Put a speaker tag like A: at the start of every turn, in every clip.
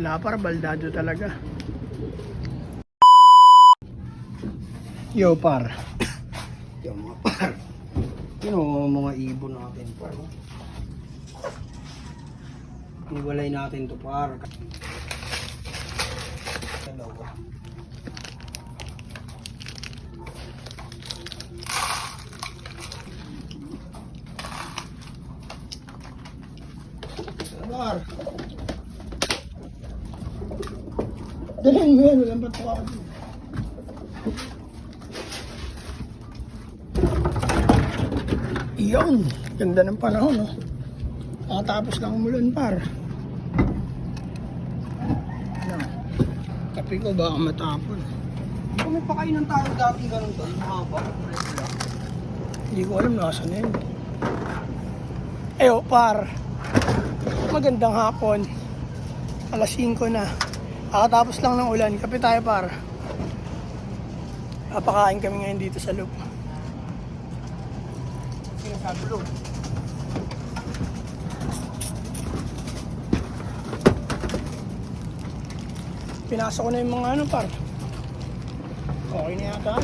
A: Wala par, baldado talaga. Yo par. Yo mga par. Yun o mga ibon natin par. Iniwalay natin to par. Dalawa. Par. Dalhin mo yan, walang bato ako. Iyon, ganda ng panahon, no? Nakatapos lang umulan, par. Ano? Kape ko baka matapon.
B: Kung may pakainan tayo dati ganun to, mahaba.
A: Hindi ko alam nasa na yun. Eyo, par. Magandang hapon. Alas 5 na. Nakatapos lang ng ulan. Kape tayo, par. Papakain kami ngayon dito sa loop.
B: Sino sa dulo?
A: Pinasok ko na yung mga ano, par. Okay na yata.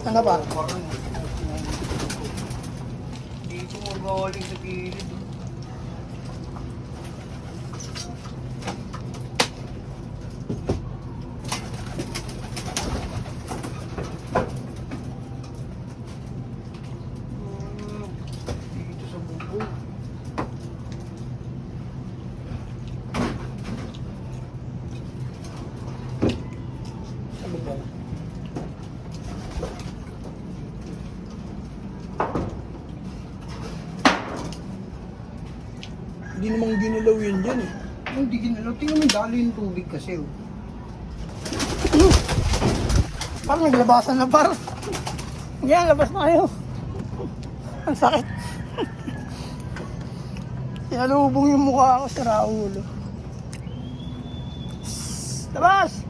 A: Ano pa?
B: Hindi ko magaling sa gilid. Dito sa bubong.
A: Sa bubong. Hindi namang ginalaw yun dyan eh.
B: Hindi ginalaw. Tingnan mo yung dalo yung tubig kasi. Oh.
A: Parang naglabasan na par. Yan, labas na kayo. Ang sakit. Sinalubong yung mukha ko sa Raulo. Labas!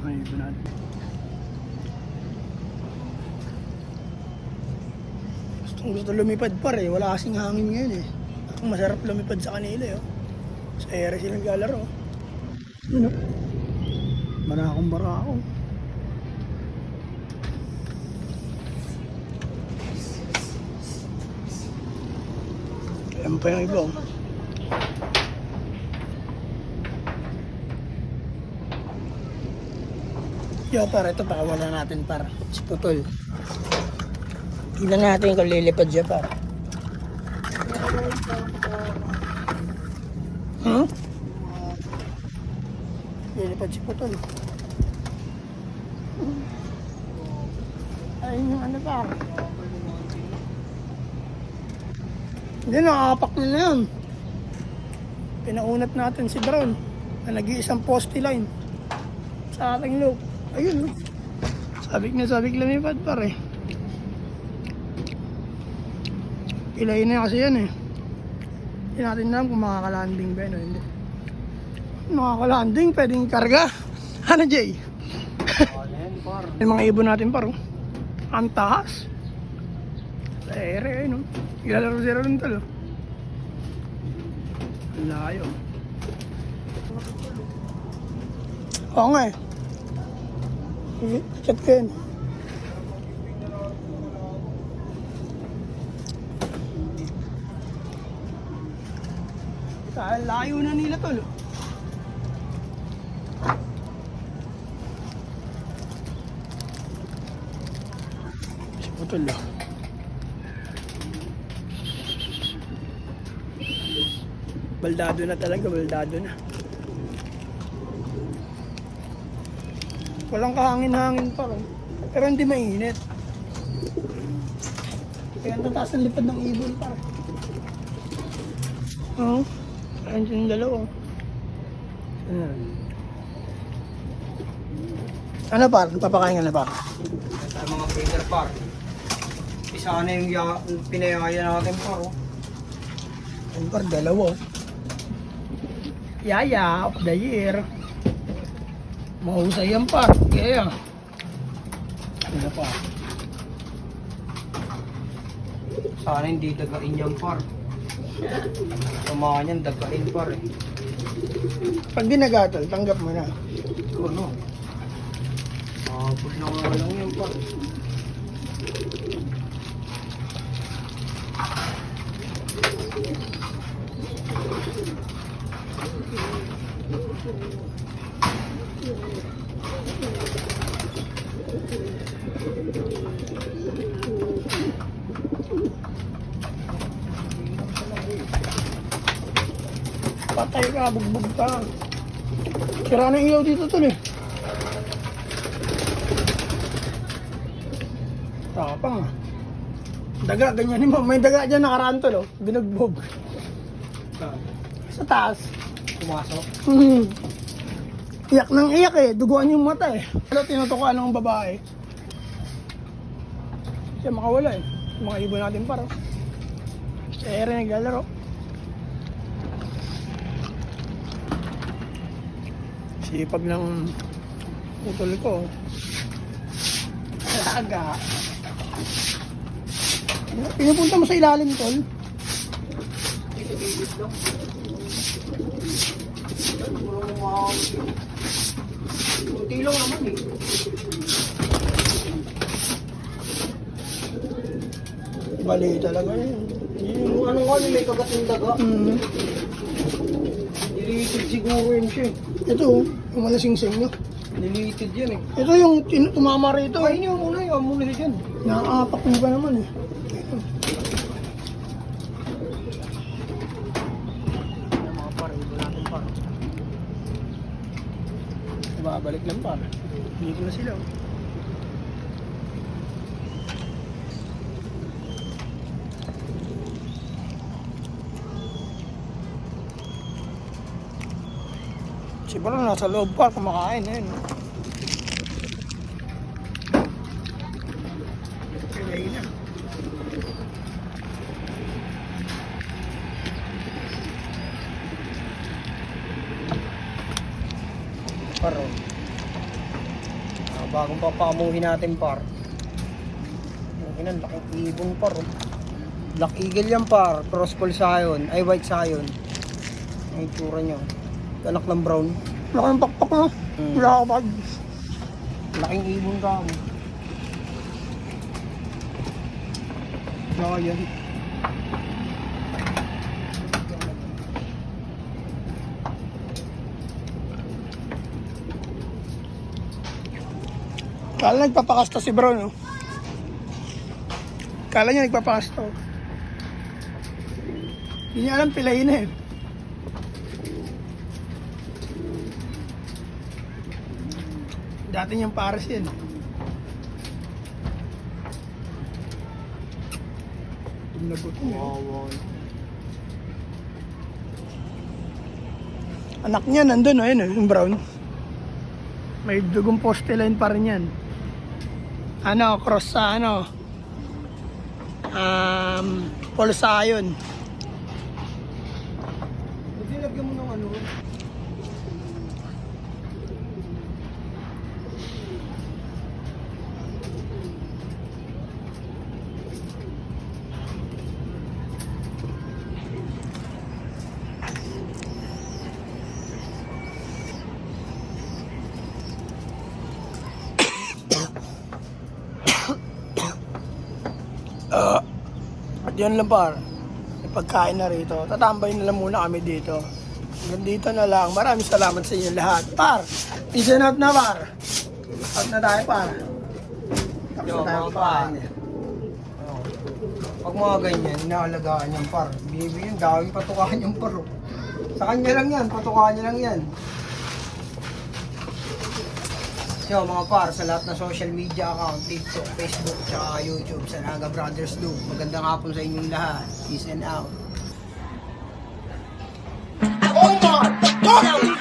A: Ay, ito natin. Gusto lumipad par eh. Wala kasing hangin ngayon eh. Ang masarap lumipad sa kanila eh. Oh. Sa ere silang galaro. Ano? Barakong barako. Ayan pa yung iba. Oh. Yo par, ito pakawala natin par. Si Putol. Tingnan natin kung lilipad siya par. Hmm? Lilipad si Putol. Ayun yung ano par. Hindi, nakakapak na yan. Pinaunat natin si Brown na nag-iisang poste line sa ating loop. Ayun, oh. Sabik lumipad par eh. Ilayin na kasi yan eh. Hindi natin alam kung makakalanding ba yun o hindi. Makakalanding, pwedeng karga. Ano Jay? Yung mga ibon natin par oh. Ang taas. Sa ere ayun oh. Ilalaro-zero rin talo. Ang layo. Oo nga eh. Chat ko yun. Layo na nila tol. Si Putol oh. Baldado na talaga, baldado na. Walang kahangin-hangin pa rin. Pero hindi mainit. Kaya ang tataas ang lipad ng ibon pa. Oo. Ayun yung dalawa. Ano pa? Papakain ka na pa?
B: Sa mga feeder par. sana yung pinayaya natin par, oh.
A: Yan par, dalawa. Yaya of the year. Mahusay yan par. Kaya. Ano pa?
B: Sana hindi dagain yan par. Samahan yan, dagain par eh.
A: Pag dinagatol, tanggap mo na.
B: Ito ano? Pul na nga lang yan par.
A: Patay ka, bugbog ka. Sira na ilaw dito tol eh. Tapang ah. Daga, ganyan mo. May daga dyan nakaraan tol oh. Binugbog. Sa taas.
B: Pumasok.
A: Iyak nang iyak eh. Duguan yung mata eh. Pero tinutukuan ng babae. Siya makawala eh. Yung mga ibon natin paro. Si Ere naglalaro. Sipag ng utol ko. Alaga. Pinupunta mo sa ilalim tol.
B: Kunti lang naman eh.
A: Bali talaga yun.
B: Yung ano nga, may kagat yung daga. Nilitid siguro yun siya eh.
A: Ito, yung malasing-sing no?
B: Nilitid yan eh.
A: Ito yung tumama rito.
B: Kain yung muna yun, muna siya dyan.
A: Nakakapak mo ba naman eh.
B: Mga par, iba natin par.
A: Babalik lang pa. Hindi ko na sila. Oh. Siguro nasa loob pa kumakain eh. No? Kaya na.
B: Par, oh. Bagong papamuhin natin par. Yung inan, laking ibon par, oh. Black Eagle yan par, cross pole sayon, ay white sayon. Ang itsura niya. Anak ng brown.
A: Wala kang pakpak no? Wala ka pag.
B: Laking ibon ka mo. Giant.
A: Kala nagpapakasta si bro no? Kala niya nagpapakasta. Hindi niya alam pilayin na eh. Dati niyang pares yan. Lagot mo.
B: Wow.
A: Anak niya nandun oh, yun oh, yung brown. May dugong poste line pa rin yan. Ano, cross sa ano. Polsayon.
B: Hindi lagyan mo ng ano.
A: At yun lang par. May pagkain na rito. Tatambay na lang muna kami dito. Hanggang dito na lang. Maraming salamat sa inyo lahat. Par, peace out na par. Out na tayo par. Tapos na tayo par.
B: Pag mga ganyan, inaalagaan yan par. Baby yun, daming patukaan yung par. Oh. Sa kanya lang yan, patukaan niya lang yan. So mga par, sa lahat ng social media account, TikTok, Facebook, tsaka YouTube, sa Naga Brothers Loop. Magandang hapon sa inyong lahat. Peace and out.
A: Oh my God!